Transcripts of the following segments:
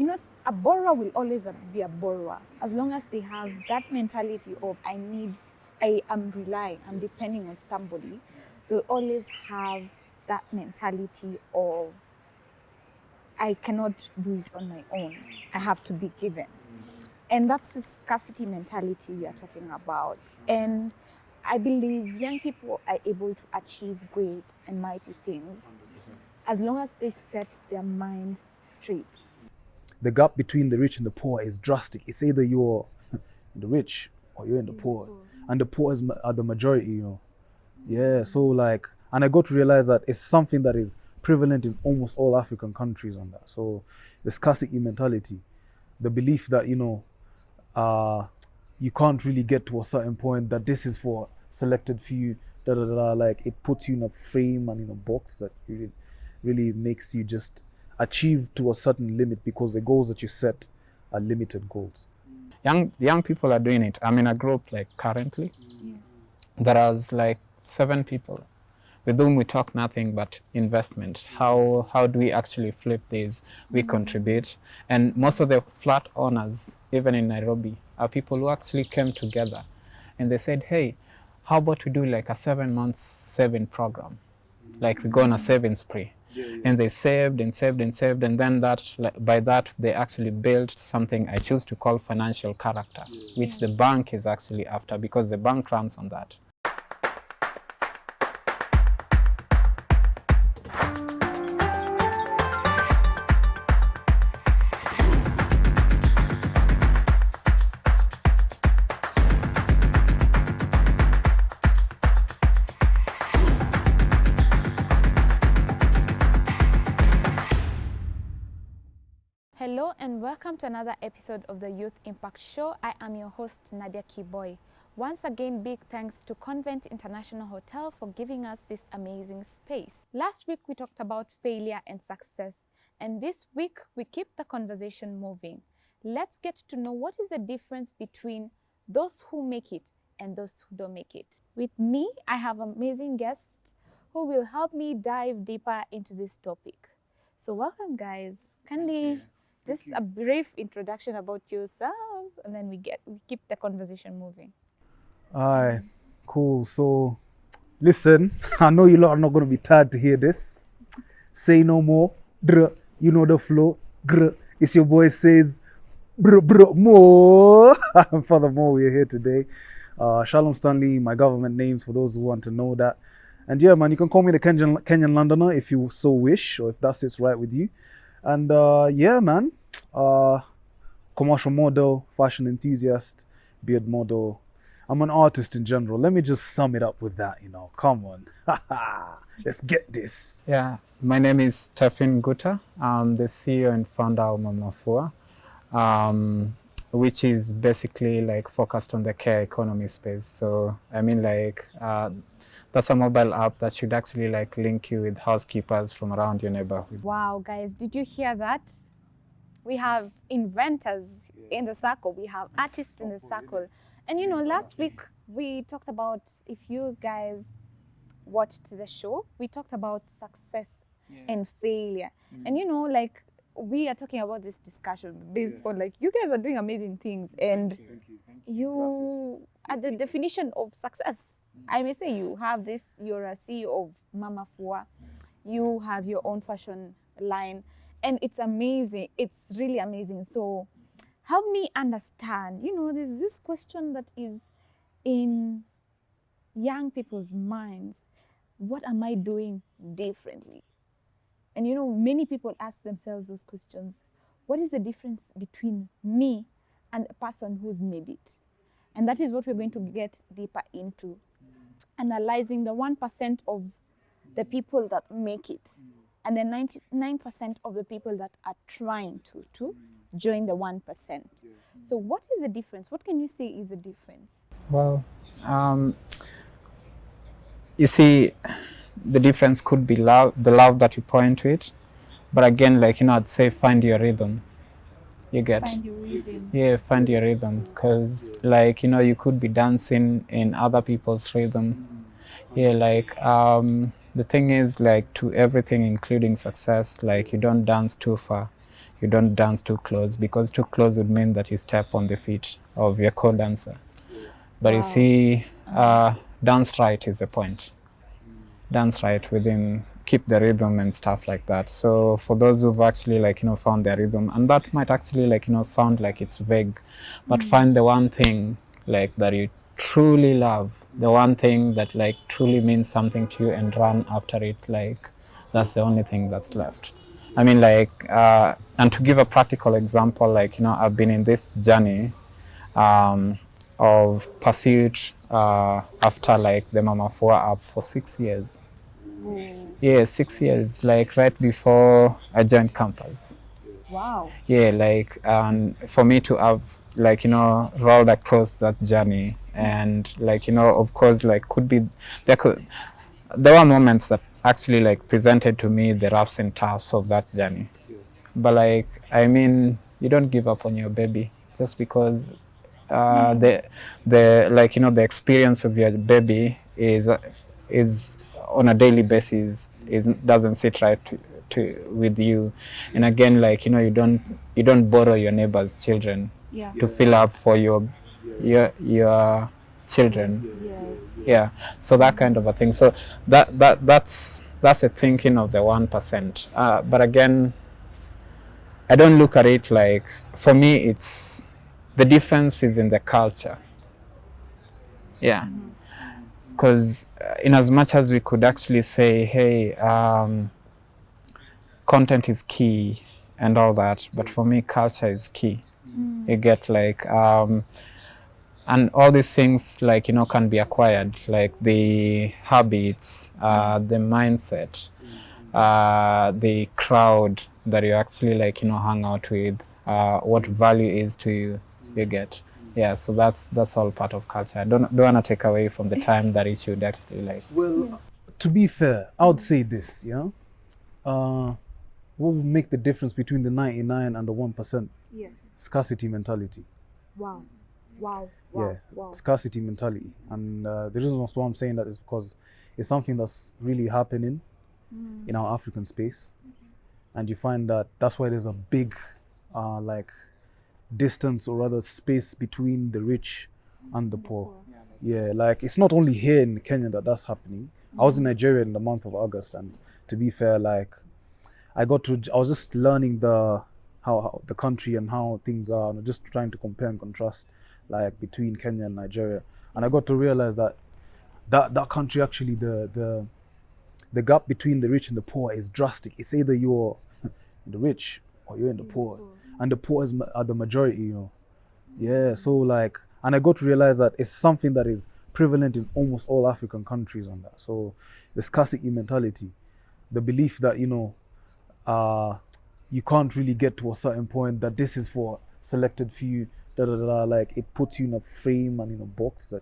you know, a borrower will always be a borrower as long as they have that mentality of I am relying, I'm depending on somebody. They'll always have that mentality of I cannot do it on my own. I have to be given. And that's the scarcity mentality we are talking about. And I believe young people are able to achieve great and mighty things as long as they set their mind straight. The gap between the rich and the poor is drastic. It's either you're the rich or you're in the poor, and the poor are the majority, you know. Yeah, so like, and I got to realize that it's something that is prevalent in almost all African countries on that. So the scarcity mentality, the belief that, you know, you can't really get to a certain point, that this is for selected few, like it puts you in a frame and in a box that really makes you just achieve to a certain limit, because the goals that you set are limited goals. Young people are doing it. I'm in a group like currently. There are like 7 people with whom we talk nothing but investment. How do we actually flip this? We contribute. And most of the flat owners, even in Nairobi, are people who actually came together and they said, hey, how about we do like a 7 months saving program? Like we go on a saving spree. And they saved and saved and saved, and then by that they actually built something I choose to call financial character, which the bank is actually after, because the bank runs on that. Hello and welcome to another episode of the Youth Impact Show. I am your host, Nadia Kiboy. Once again, big thanks to Convent International Hotel for giving us this amazing space. Last week, we talked about failure and success. And this week, we keep the conversation moving. Let's get to know what is the difference between those who make it and those who don't make it. With me, I have amazing guests who will help me dive deeper into this topic. So welcome, guys. Kindly just a brief introduction about yourselves, and then we keep the conversation moving. Alright, cool. So, listen, I know you lot are not going to be tired to hear this. Say no more. Drr, you know the flow. Grr, it's your boy Says more. Furthermore, we're here today. Shalom Stanley, my government names for those who want to know that. And yeah, man, you can call me the Kenyan Londoner if you so wish, or if that sits right with you. And yeah, man, commercial model, fashion enthusiast, beard model. I'm an artist in general. Let me just sum it up with that, you know. Come on. Let's get this. Yeah, my name is Stephen Guta. I'm the CEO and founder of Mama Fua, which is basically like focused on the care economy space. So, I mean, like, that's a mobile app that should actually like link you with housekeepers from around your neighborhood. Wow, guys, did you hear that? We have inventors in the circle. We have artists in the circle. And you know, last week we talked about, if you guys watched the show, we talked about success and failure. And you know, like, we are talking about this discussion based on like, you guys are doing amazing things. And you are the definition of success. I may say you have this, you're a CEO of Mama Fua, you have your own fashion line, and it's amazing. It's really amazing. So help me understand, you know, there's this question that is in young people's minds. What am I doing differently? And you know, many people ask themselves those questions. What is the difference between me and a person who's made it? And that is what we're going to get deeper into. Analyzing the 1% of the people that make it and the 99% of the people that are trying to join the 1%. So what is the difference? What can you say is the difference? Well, you see, the difference could be the love that you point to it. But again, like, you know, I'd say find your rhythm. You get? Find your rhythm. Yeah, find your rhythm. Because, like, you know, you could be dancing in other people's rhythm. Yeah, like, the thing is, like, to everything, including success, like, you don't dance too far. you don't dance too close, because too close would mean that you step on the feet of your co-dancer. But you see, dance right is the point. Dance right within, keep the rhythm and stuff like that. So for those who've actually found their rhythm, and that might actually sound like it's vague, but find the one thing that you truly love, the one thing that truly means something to you, and run after it. That's the only thing that's left. I mean, and to give a practical example, I've been in this journey of pursuit after the Mama 4 app for 6 years. Yeah, 6 years, right before I joined campus. Wow. Yeah, and for me to have rolled across that journey, and of course there were moments that actually presented to me the roughs and toughs of that journey. But I mean, you don't give up on your baby just because the the experience of your baby is on a daily basis doesn't sit right with you. And again, you don't borrow your neighbor's children to fill up for your children. Yes. Yeah, so that kind of a thing. So that's a thinking of the 1%. But again, I don't look at it for me, it's the difference is in the culture. Yeah, because in as much as we could actually say, hey, content is key and all that, but for me, culture is key. You get and all these things can be acquired, the habits, the mindset, the crowd that you actually hang out with, what value is to you, you get. Yeah, so that's all part of culture. I don't want to take away from the time that it should actually Well, to be fair, I would say this, what will make the difference between the 99 and the 1%? Yeah. Scarcity mentality. Wow. Yeah, scarcity mentality. And the reason why I'm saying that is because it's something that's really happening in our African space. And you find that that's why there's a big distance, or rather space, between the rich and the poor. Yeah, it's not only here in Kenya that that's happening. I was in Nigeria in the month of August, and to be fair, I was just learning how the country and how things are, and just trying to compare and contrast between Kenya and Nigeria. And I got to realize that country, actually, the gap between the rich and the poor is drastic. It's either you're in the rich or you're in the poor, and the poor are the majority. Yeah, so and I got to realize that it's something that is prevalent in almost all African countries on that. So the scarcity mentality, the belief that you can't really get to a certain point, that this is for selected few, it puts you in a frame and in a box that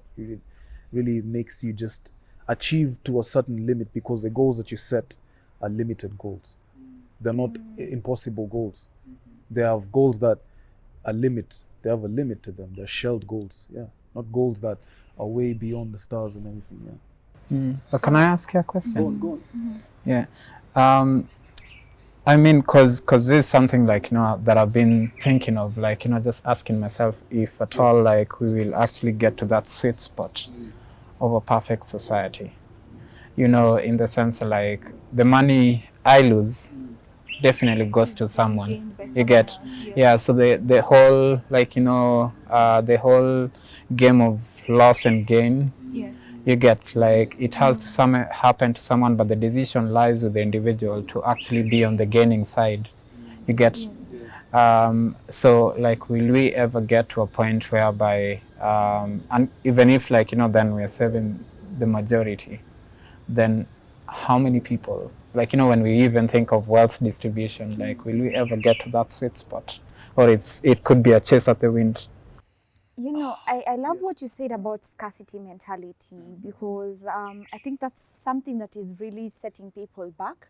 really makes you just achieve to a certain limit, because the goals that you set are limited goals. They're not impossible goals. They have goals that are they have a limit to them. They're shelled goals, not goals that are way beyond the stars and everything. But can I ask you a question? Go on. Yeah. I mean, cause this is something that I've been thinking of, just asking myself if at all we will actually get to that sweet spot of a perfect society. In the sense the money I lose definitely goes to someone. You get, yeah. So the whole the whole game of loss and gain. Yes. You get it has to happen to someone, but the decision lies with the individual to actually be on the gaining side. You get. So will we ever get to a point whereby and even if then we're serving the majority, then how many people when we even think of wealth distribution, will we ever get to that sweet spot, or it could be a chase at the wind? I love what you said about scarcity mentality, because I think that's something that is really setting people back,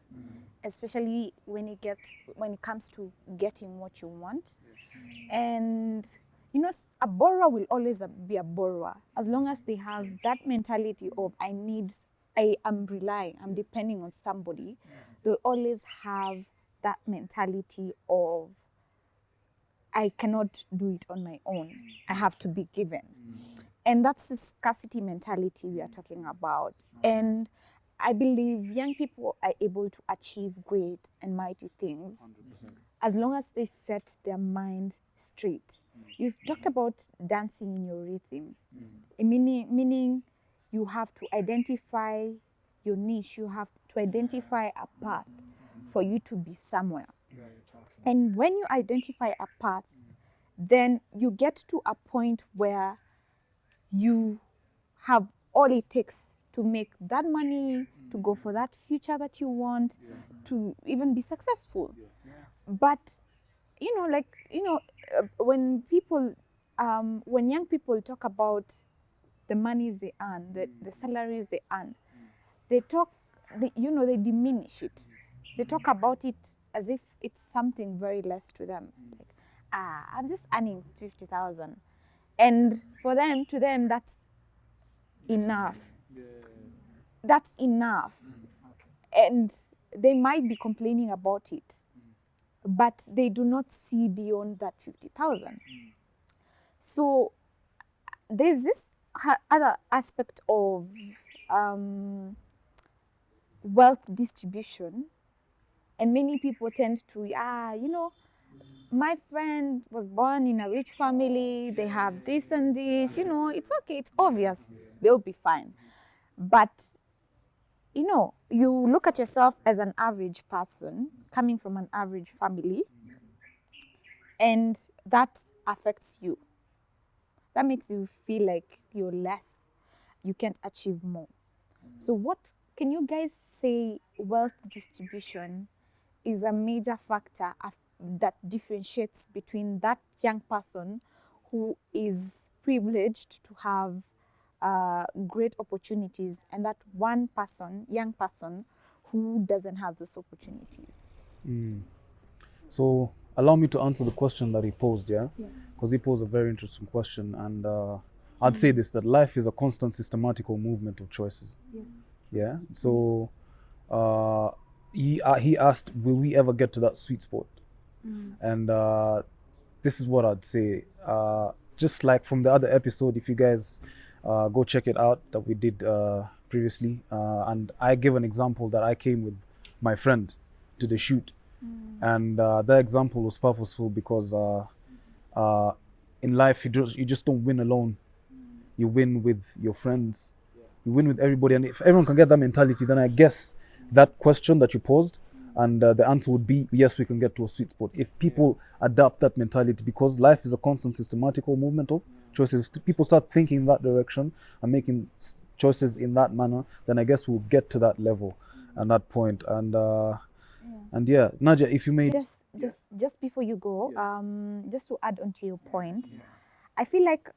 especially when it comes to getting what you want. And a borrower will always be a borrower as long as they have that mentality of I'm relying, I'm depending on somebody. They'll always have that mentality of I cannot do it on my own. I have to be given. And that's the scarcity mentality we are talking about. And I believe young people are able to achieve great and mighty things as long as they set their mind straight. You talked about dancing in your rhythm, meaning you have to identify your niche, you have to identify a path for you to be somewhere. And when you identify a path, then you get to a point where you have all it takes to make that money, to go for that future that you want, to even be successful. But when young people talk about the monies they earn, the salaries they earn, they diminish it. They talk about it as if it's something very less to them. Like, I'm just earning 50,000. And to them, that's enough. That's enough. And they might be complaining about it, but they do not see beyond that 50,000. So there's this other aspect of wealth distribution, and many people tend to, my friend was born in a rich family, they have this and this, it's okay, it's obvious, they'll be fine. But, you look at yourself as an average person coming from an average family, and that affects you. That makes you feel like you're less, you can't achieve more. So what can you guys say wealth distribution is a major factor that differentiates between that young person who is privileged to have great opportunities and that young person who doesn't have those opportunities? So allow me to answer the question that he posed, because he posed a very interesting question, and I'd say this, that life is a constant systematical movement of choices. So he asked, will we ever get to that sweet spot? And this is what I'd say, just like from the other episode, if you guys go check it out, that we did previously, and I give an example that I came with my friend to the shoot, and that example was purposeful because in life you just don't win alone, you win with your friends, you win with everybody. And if everyone can get that mentality, then I guess that question that you posed, and the answer would be yes, we can get to a sweet spot if people adopt that mentality, because life is a constant systematical movement of choices. People start thinking in that direction and making choices in that manner, then I guess we'll get to that level and that point. And Nadia, if you may just before you go, just to add on to your point, I feel like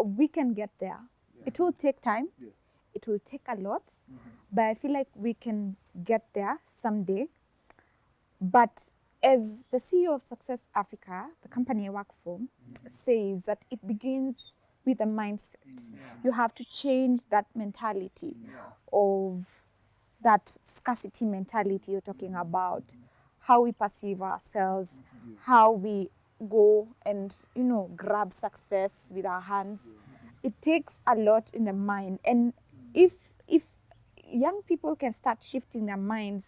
we can get there. It will take time, it will take a lot, but I feel like we can get there someday. But as the CEO of Success Africa, the company I work for, says that it begins with a mindset. You have to change that mentality of that scarcity mentality you're talking about, how we perceive ourselves, how we go and, grab success with our hands. It takes a lot in the mind. And if young people can start shifting their minds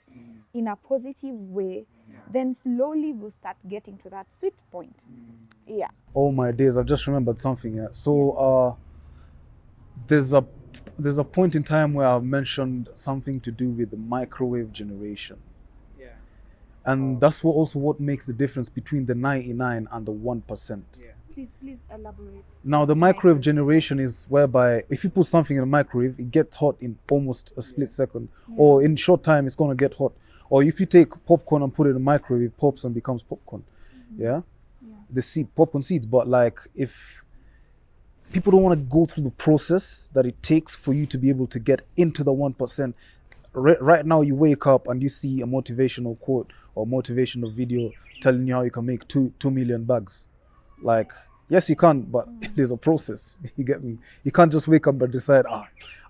in a positive way, then slowly we'll start getting to that sweet point. Oh my days, I've just remembered something. So there's a point in time where I've mentioned something to do with the microwave generation. And that's what makes the difference between the 99 and the 1%. Please elaborate. Now, the microwave generation is whereby if you put something in a microwave, it gets hot in almost a split second, or in short time, it's going to get hot. Or if you take popcorn and put it in a microwave, it pops and becomes popcorn. The popcorn seeds. But like, if people don't want to go through the process that it takes for you to be able to get into the 1%, right now you wake up and you see a motivational quote or motivational video telling you how you can make 2 million bucks. Like, Yes, you can, but there's a process. You get me? You can't just wake up and decide, I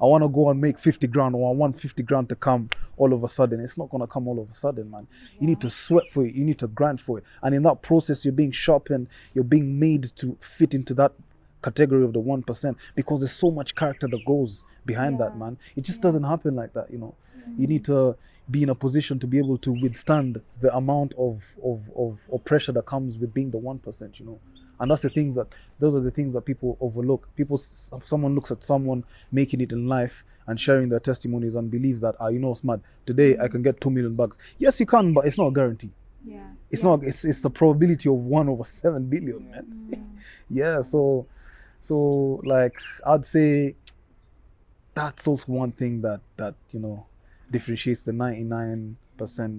want to go and make 50 grand, or I want 50 grand to come all of a sudden. It's not going to come all of a sudden, man. You need to sweat for it. You need to grind for it. And in that process, you're being sharpened. You're being made to fit into that category of the 1%, because there's so much character that goes behind that, man. It just doesn't happen like that, you know. You need to be in a position to be able to withstand the amount of pressure that comes with being the 1%, you know. And those are the things that people overlook. Someone looks at someone making it in life and sharing their testimonies and believes that, you know, smart, today I can get $2 million. Yes, you can, but it's not a guarantee. It's not. It's the probability of 1/7 billion, man. Yeah. So like, I'd say that's also one thing that you know differentiates the 99%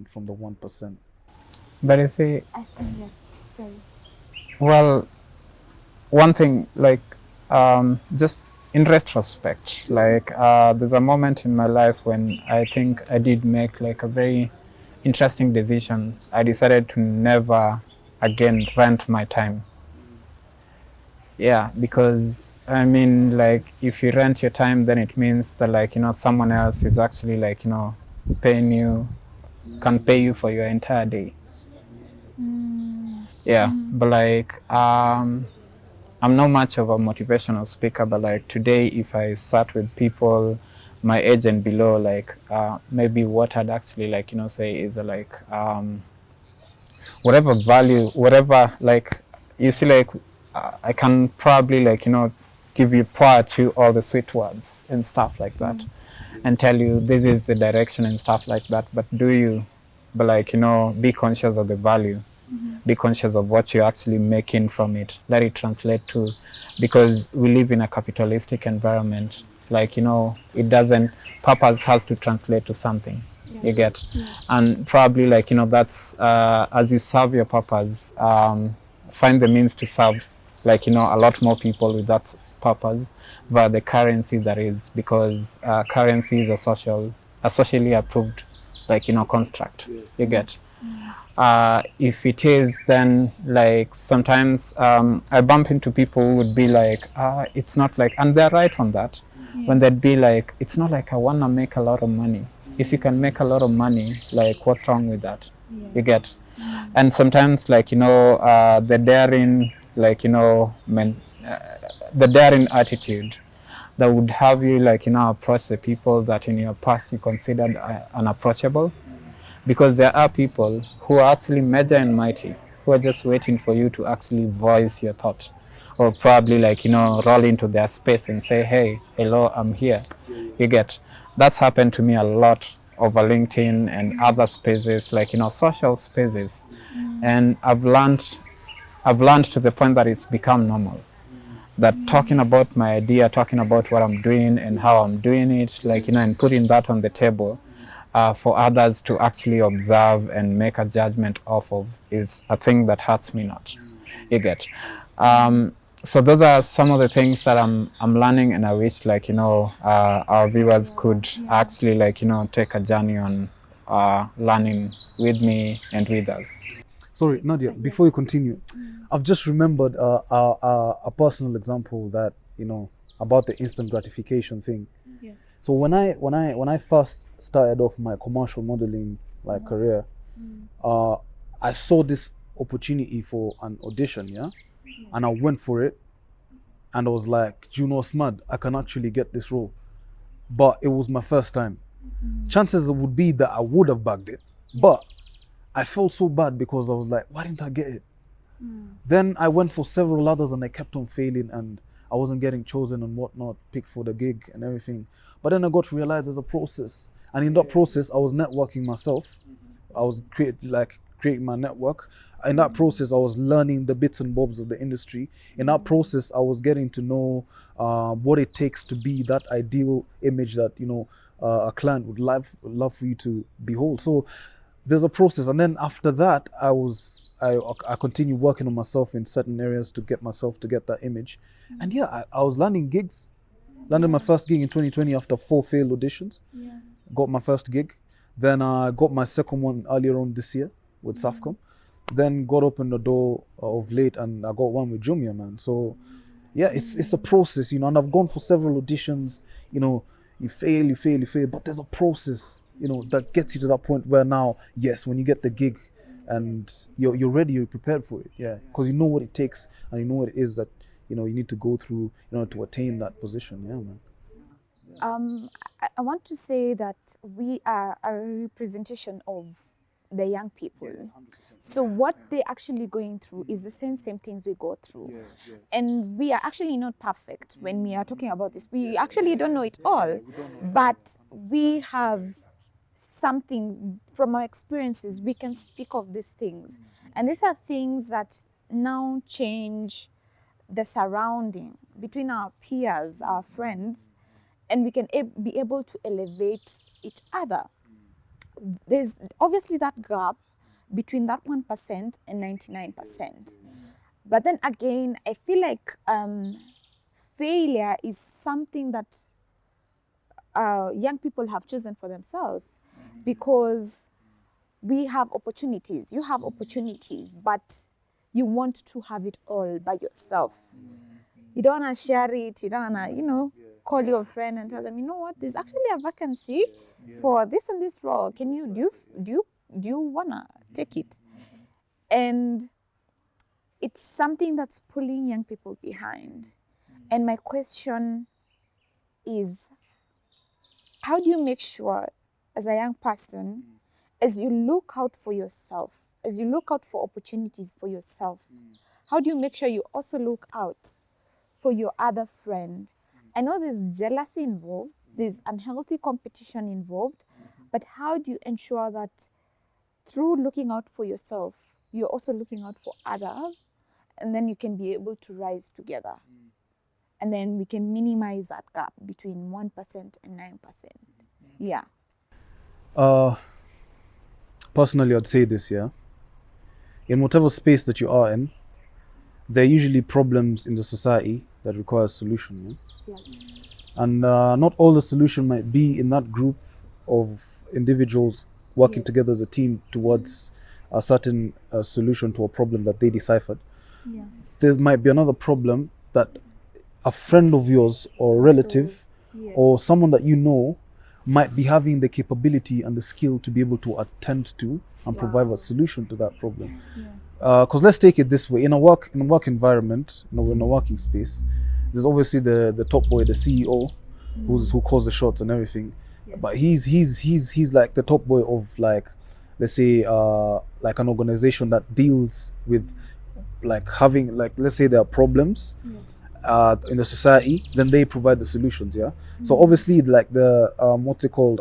from the 1%. But you see, I think yes. Sorry. well, one thing, like, just in retrospect, like, there's a moment in my life when I think I did make like a very interesting decision. I decided to never again rent my time. Yeah, because I mean, like, if you rent your time, then it means that, like, you know, someone else is actually, like, you know, can pay you for your entire day. Yeah, but like, I'm not much of a motivational speaker, but like today, if I sat with people my age and below, like, maybe what I'd actually, like, you know, say is like, whatever value, whatever, like, you see, like, I can probably, like, you know, give you power to all the sweet words and stuff like that, and tell you this is the direction and stuff like that. But but like, you know, be conscious of the value, be conscious of what you're actually making from it. Let it translate to, because we live in a capitalistic environment. Like, you know, purpose has to translate to something. Yes. You get, and probably, like, you know, that's as you serve your purpose, find the means to serve, like, you know, a lot more people with that purpose via the currency that is, because currency is a socially approved, like, you know, construct. You get. If it is, then, like, sometimes I bump into people who would be like, it's not like, and they're right on that, when they'd be like, it's not like I want to make a lot of money. If you can make a lot of money, like, what's wrong with that? You get. And sometimes, like, you know, the daring, like, you know, the daring attitude that would have you, like, you know, approach the people that in your past you considered unapproachable. Because there are people who are actually major and mighty, who are just waiting for you to actually voice your thought, or probably, like, you know, roll into their space and say, hey, hello, I'm here. You get. That's happened to me a lot over LinkedIn and other spaces, like, you know, social spaces. And I've learned to the point that it's become normal. That talking about my idea, talking about what I'm doing and how I'm doing it, like, you know, and putting that on the table for others to actually observe and make a judgment off of is a thing that hurts me not. You get. So those are some of the things that I'm learning, and I wish, like, you know, our viewers could actually, like, you know, take a journey on learning with me and with us. Sorry, Nadia, before you continue, I've just remembered a personal example that, you know, about the instant gratification thing. Yes. So when I first started off my commercial modeling, like, career, I saw this opportunity for an audition, and I went for it, and I was like, you know, smart, I can actually get this role. But it was my first time. Chances would be that I would have bagged it, but I felt so bad because I was like, why didn't I get it? Then I went for several others and I kept on failing, and I wasn't getting chosen and whatnot, picked for the gig and everything. But then I got to realize there's a process, and in that process I was networking myself. I was creating my network. In that process I was learning the bits and bobs of the industry. In that process I was getting to know what it takes to be that ideal image that, you know, a client would love for you to behold. So there's a process, and then after that I continued working on myself in certain areas to get that image. And I was landing gigs. Landed my first gig in 2020 after 4 failed auditions. Got my first gig. Then I got my second one earlier on this year with Safcom. then God opened the door of late, and I got one with Jumia, man. So yeah, it's a process, you know, and I've gone for several auditions, you know, you fail, but there's a process, you know, that gets you to that point where now, yes, when you get the gig and you're ready, you're prepared for it, yeah, because you know what it takes and you know what it is that, you know, you need to go through, you know, to attain that position, yeah, man. I want to say that we are a representation of the young people. So what they're actually going through is the same things we go through. And we are actually not perfect when we are talking about this. We actually don't know it all, but we have something from our experiences. We can speak of these things. And these are things that now change the surrounding between our peers, our friends, and we can be able to elevate each other. There's obviously that gap between that 1% and 99%. But then again, I feel like failure is something that young people have chosen for themselves, because we have opportunities. You have opportunities, but you want to have it all by yourself. You don't want to share it. You don't want to, you know, call your friend and tell them, you know what, there's actually a vacancy for this and this role. Can you do you wanna take it? And it's something that's pulling young people behind. And my question is, how do you make sure, as a young person, as you look out for yourself, as you look out for opportunities for yourself, how do you make sure you also look out for your other friend? I know there's jealousy involved, there's unhealthy competition involved, but how do you ensure that through looking out for yourself, you're also looking out for others, and then you can be able to rise together? And then we can minimize that gap between 1% and 9%. Yeah. Personally, I'd say this, yeah. In whatever space that you are in, there are usually problems in the society that require a solution, yeah? Yes. And not all the solution might be in that group of individuals working together as a team towards a certain solution to a problem that they deciphered. Yeah. There might be another problem that a friend of yours or a relative or someone that you know might be having the capability and the skill to be able to attend to and provide a solution to that problem. Because let's take it this way: in a work environment, in a working space, there's obviously the top boy, the CEO, who calls the shots and everything. But he's like the top boy of, like, let's say like an organization that deals with, like, having, like, let's say there are problems in the society, then they provide the solutions, yeah. So obviously, like, the what's it called,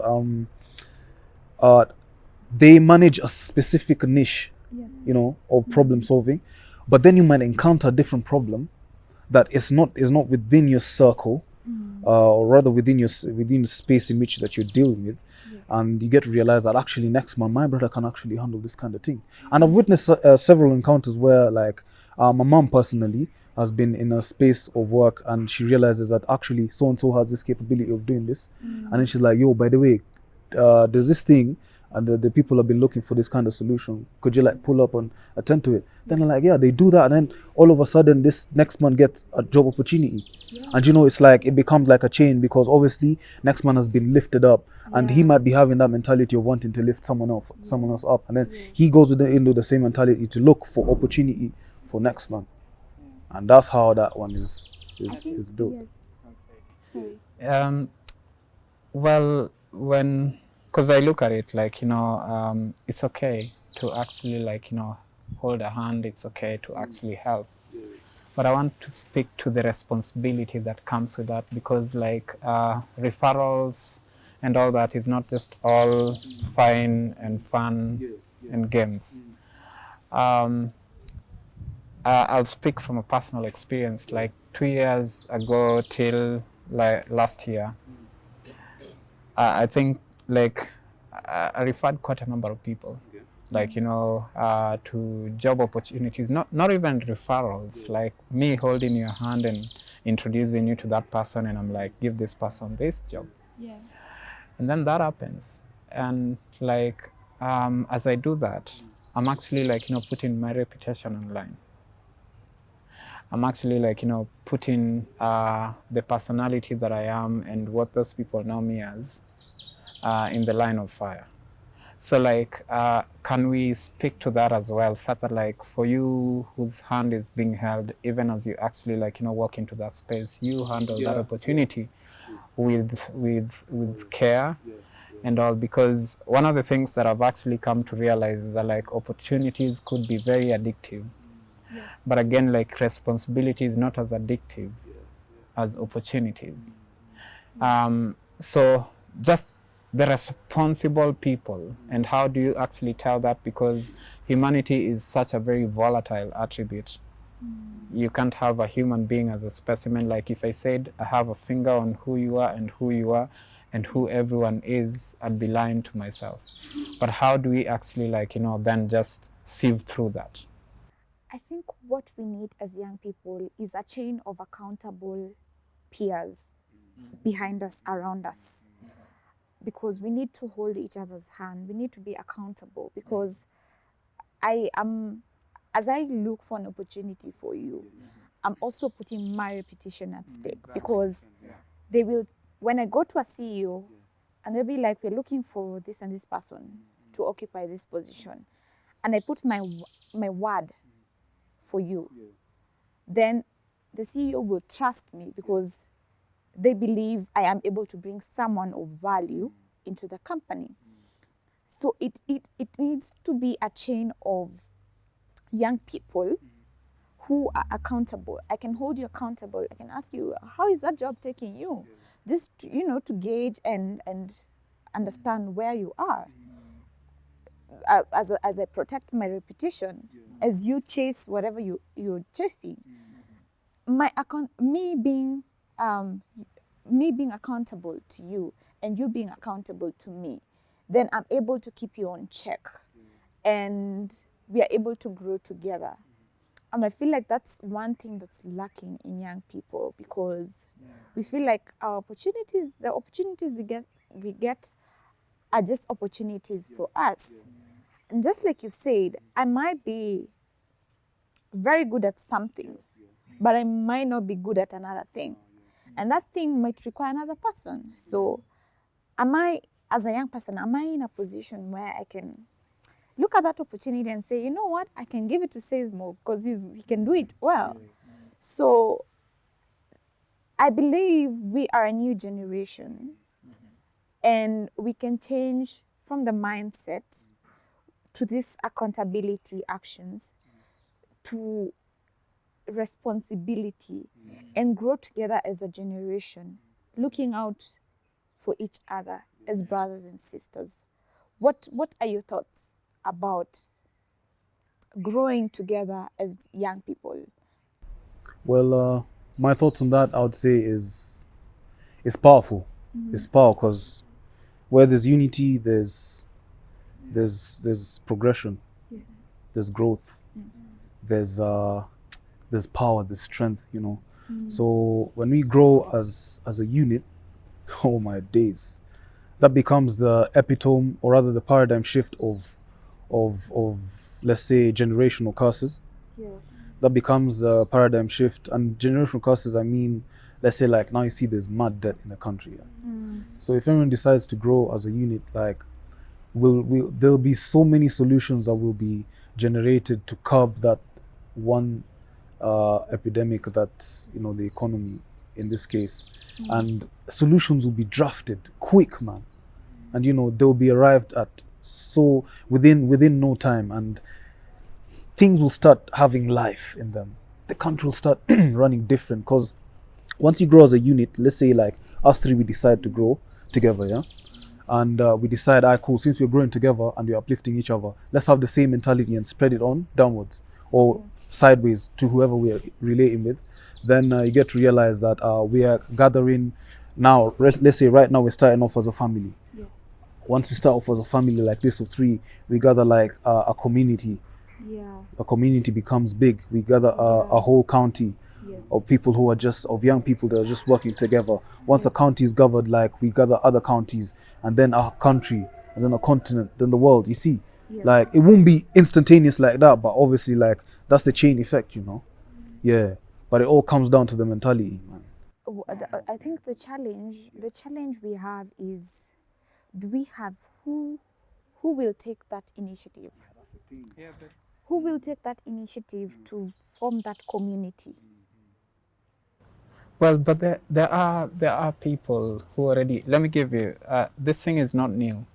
they manage a specific niche, you know, of problem solving, but then you might encounter a different problem that is not within your circle, or rather within the space in which that you're dealing with, and you get to realize that actually next month my brother can actually handle this kind of thing. And I've witnessed several encounters where, like, my mom personally has been in a space of work, and she realizes that actually so and so has this capability of doing this, and then she's like, yo, by the way, there's this thing, and the people have been looking for this kind of solution. Could you, like, pull up and attend to it? Then they're like, yeah, they do that, and then all of a sudden this next man gets a job opportunity. And you know, it's like it becomes like a chain, because obviously next man has been lifted up, and he might be having that mentality of wanting to lift someone else up, and then he goes into the same mentality to look for opportunity for next man. And that's how that one is built. Well, because I look at it like, you know, it's okay to actually, like, you know, hold a hand. It's okay to actually help. But I want to speak to the responsibility that comes with that, because, like, referrals and all that is not just all fine and fun and games. I'll speak from a personal experience. Like 2 years ago till, like, last year, I think, like, I referred quite a number of people, like, you know, to job opportunities, not even referrals, like me holding your hand and introducing you to that person, and I'm like, give this person this job. And then that happens, and, like, as I do that, I'm actually like, putting my reputation online. I'm actually like, putting the personality that I am and what those people know me as in the line of fire. So like, can we speak to that as well? Such that like for you whose hand is being held, even as you actually like, walk into that space, you handle that opportunity with care and all, because one of the things that I've actually come to realize is that like opportunities could be very addictive. Yes. But again, like responsibility is not as addictive as opportunities. So just the responsible people, and how do you actually tell that? Because humanity is such a very volatile attribute. You can't have a human being as a specimen. Like if I said I have a finger on who you are and who everyone is, I'd be lying to myself. But how do we actually like, then just sieve through that? I think what we need as young people is a chain of accountable peers behind us, around us, because we need to hold each other's hand. We need to be accountable, because as I look for an opportunity for you, I'm also putting my reputation at stake, because they will, when I go to a CEO and they'll be like, we're looking for this and this person to occupy this position, and I put my word for you, then the CEO will trust me, because they believe I am able to bring someone of value into the company. So it needs to be a chain of young people who are accountable. I can hold you accountable. I can ask you, how is that job taking you? Just to gauge and understand where you are. As I protect my reputation, as you chase whatever you're chasing, me being accountable to you and you being accountable to me, then I'm able to keep you on check, and we are able to grow together. And I feel like that's one thing that's lacking in young people, because we feel like the opportunities we get are just opportunities for us. And just like you said, I might be very good at something, but I might not be good at another thing. And that thing might require another person. So as a young person, am I in a position where I can look at that opportunity and say, you know what, I can give it to Seismo because he can do it well. So I believe we are a new generation, and we can change from the mindset to this accountability actions to responsibility, and grow together as a generation, looking out for each other as brothers and sisters. What are your thoughts about growing together as young people? Well, my thoughts on that, I would say, is powerful. It's powerful because where there's unity, there's progression, there's growth, there's power, there's strength. So when we grow as a unit, oh my days, that becomes the epitome, or rather the paradigm shift of let's say generational curses. That becomes the paradigm shift. And generational curses, I mean, let's say like now you see there's mad debt in the country. So if everyone decides to grow as a unit, like there'll be so many solutions that will be generated to curb that one epidemic that's the economy in this case. And solutions will be drafted quick, man, and they'll be arrived at so within no time, and things will start having life in them. The country will start running different, because once you grow as a unit, let's say like us three, we decide to grow together, and we decide, cool, since we're growing together and we're uplifting each other, let's have the same mentality and spread it on downwards or sideways to whoever we are relating with. Then you get to realize that we are gathering now. Let's say right now we're starting off as a family. Once we start off as a family like this of three, we gather like a community. A community becomes big. We gather a whole county of people who are of young people that are just working together. Once a county is gathered, like we gather other counties, and then a country, and then a continent, then the world. You see, Like it won't be instantaneous like that, but obviously like that's the chain effect, you know. Yeah, but it all comes down to the mentality, man. I think the challenge we have is, do we have who will take that initiative? Who will take that initiative to form that community? Well, but there are people who already. Let me give you. This thing is not new.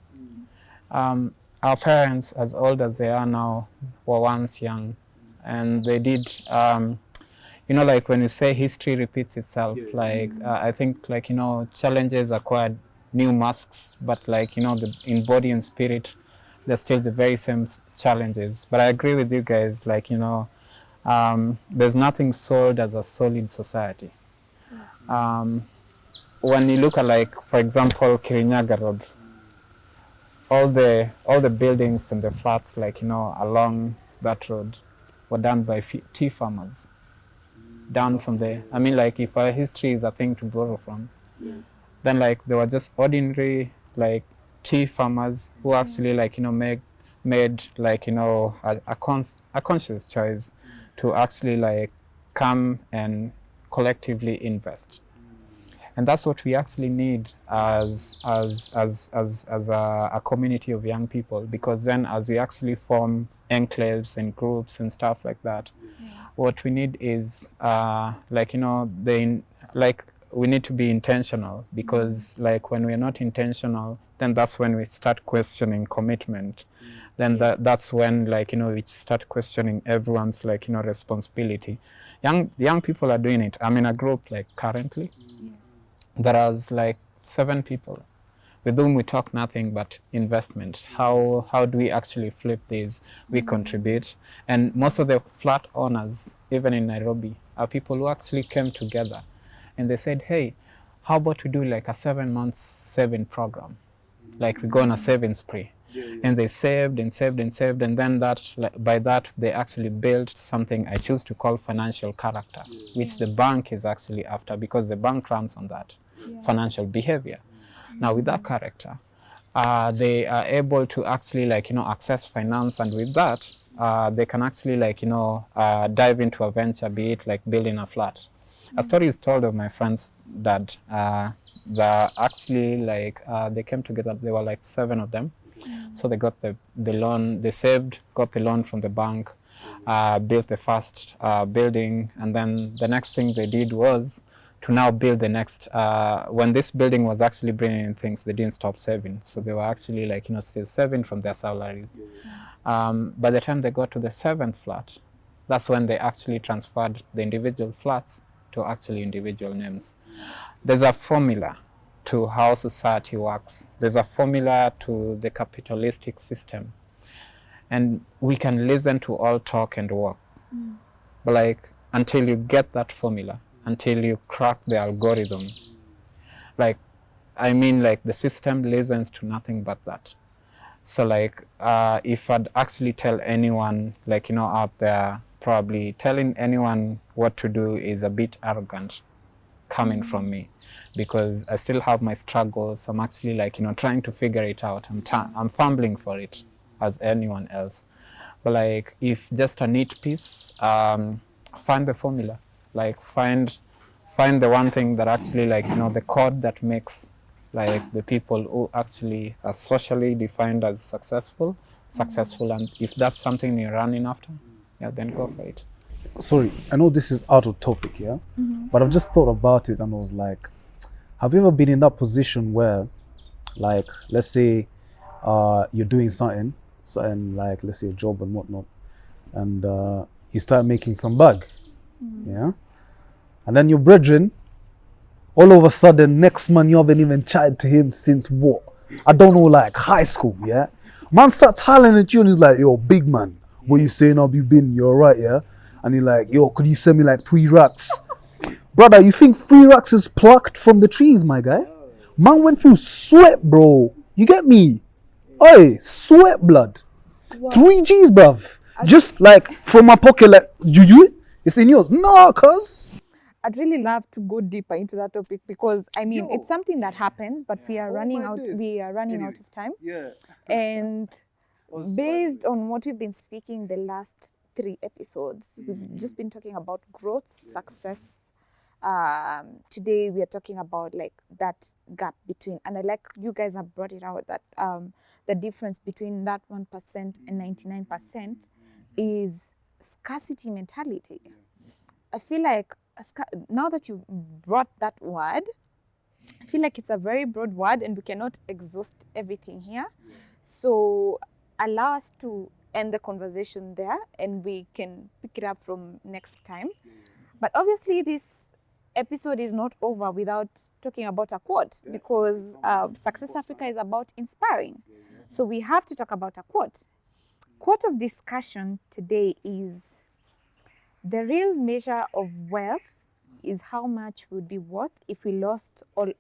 Our parents, as old as they are now, were once young, and they did. Like when you say history repeats itself, I think challenges acquired new masks, but in body and spirit, they're still the very same challenges. But I agree with you guys. There's nothing sold as a solid society. When you look at, for example, Kirinyaga Road, all the buildings and the flats along that road were done by tea farmers down from there. I mean, if our history is a thing to borrow from, then they were just ordinary tea farmers who actually made a conscious choice to actually come and collectively invest. And that's what we actually need as a community of young people, because then as we actually form enclaves and groups and stuff like that, what we need is we need to be intentional, because when we're not intentional, then that's when we start questioning commitment. Then that's when we start questioning everyone's responsibility. Young people are doing it. I'm in a group currently. There are 7 people with whom we talk nothing but investment. How do we actually flip these? We contribute. And most of the flat owners, even in Nairobi, are people who actually came together and they said, hey, how about we do a 7-month saving program? We go on a saving spree. And they saved and saved and saved, and then by that they actually built something I choose to call financial character, which the bank is actually after, because the bank runs on that financial behavior. Now with that character, they are able to actually access finance, and with that they can actually dive into a venture, be it building a flat. A story is told of my friend's dad. That actually they came together. There were 7 of them. So they got the loan, they saved, got the loan from the bank, built the first building, and then the next thing they did was to now build the next. When this building was actually bringing in things, they didn't stop saving. So they were actually still saving from their salaries. By the time they got to the 7th flat, that's when they actually transferred the individual flats to actually individual names. There's a formula to how society works. There's a formula to the capitalistic system. And we can listen to all talk and walk. But until you get that formula, until you crack the algorithm, the system listens to nothing but that. So if I'd actually tell anyone out there, probably telling anyone what to do is a bit arrogant coming from me, because I still have my struggles. I'm actually trying to figure it out. I'm fumbling for it as anyone else. But if just a neat piece, find the formula. Find the one thing that actually the code that makes the people who actually are socially defined as successful. And if that's something you're running after, then go for it. Sorry, I know this is out of topic, but I've just thought about it and I was like, have you ever been in that position where, let's say you're doing something let's say a job and whatnot, and you start making some bag, and then your brethren, all of a sudden, next man, you haven't even chatted to him since what? I don't know, high school, Man starts hollering at you and he's like, yo, big man, what you saying up? You been, you're right, And you're like, yo, could you send me 3 racks? Brother, you think 3 racks is plucked from the trees, my guy? Man went through sweat, bro. You get me? Oi, sweat blood. Wow. 3 G's, bruv. Just from my pocket, you? It's in yours. No, cuz. I'd really love to go deeper into that topic, because it's something that happens, but we are running out. We are running out of time. And based on what we've been speaking the last 3 episodes, we've just been talking about growth, success. Today we are talking about like that gap between, and I like you guys have brought it out that the difference between that 1% and 99% is scarcity mentality. I feel like now that you brought that word, I feel like it's a very broad word and we cannot exhaust everything here. So allow us to end the conversation there and we can pick it up from next time. But obviously this episode is not over without talking about a quote, because Success Africa is about inspiring. So we have to talk about a quote. Quote of discussion today is, the real measure of wealth is how much would be worth if we lost all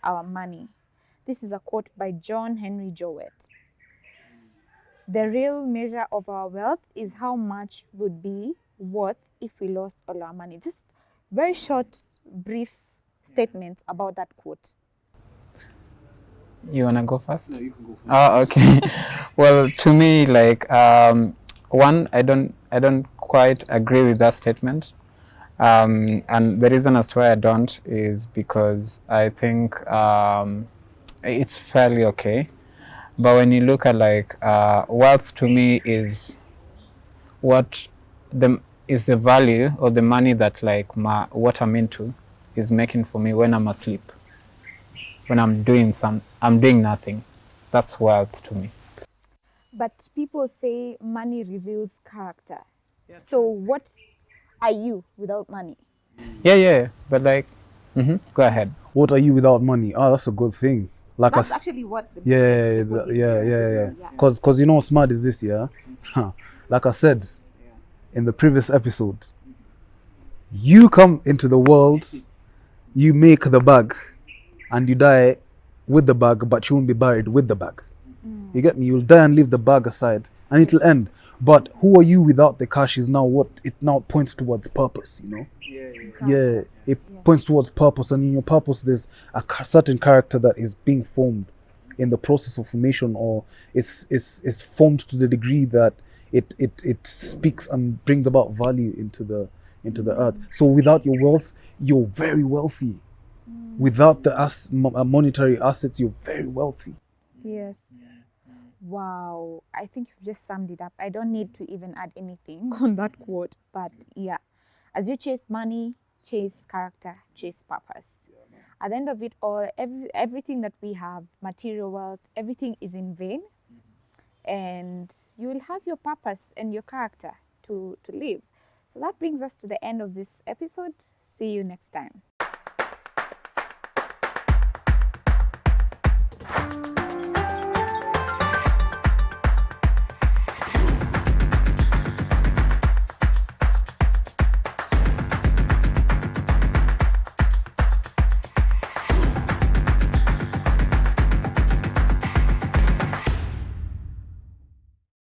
our money. This is a quote by John Henry Jowett. The real measure of our wealth is how much would be worth if we lost all our money. Just very short, brief statements about that quote. You wanna go first? No, you can go first. Oh, okay. Well, to me, like one, I don't quite agree with that statement, and the reason as to why I don't is because I think it's fairly okay. But when you look at like wealth, to me is what is the value or the money that like what I'm into is making for me when I'm asleep. When I'm doing nothing. That's wealth to me. But people say money reveals character. So what are you without money? Yeah. But like, go ahead. What are you without money? Oh, that's a good thing. Like That's us. actually what the Yeah. Cause you know how smart is this, yeah? Like I said in the previous episode, you come into the world, you make the bag, and you die with the bag, but you won't be buried with the bag. You get me? You'll die and leave the bag aside, and it'll end. But who are you without the cash is now what it now points towards purpose, you know? Yeah, it points towards purpose, and in your purpose there's a certain character that is being formed in the process of formation, or is formed to the degree that it speaks and brings about value into the earth. So without your wealth, you're very wealthy. Without the monetary assets, you're very wealthy. Yes. Wow. I think you've just summed it up. I don't need to even add anything on that quote. But yeah, as you chase money, chase character, chase purpose. At the end of it all, everything that we have, material wealth, everything is in vain. And you will have your purpose and your character to live. So that brings us to the end of this episode. See you next time.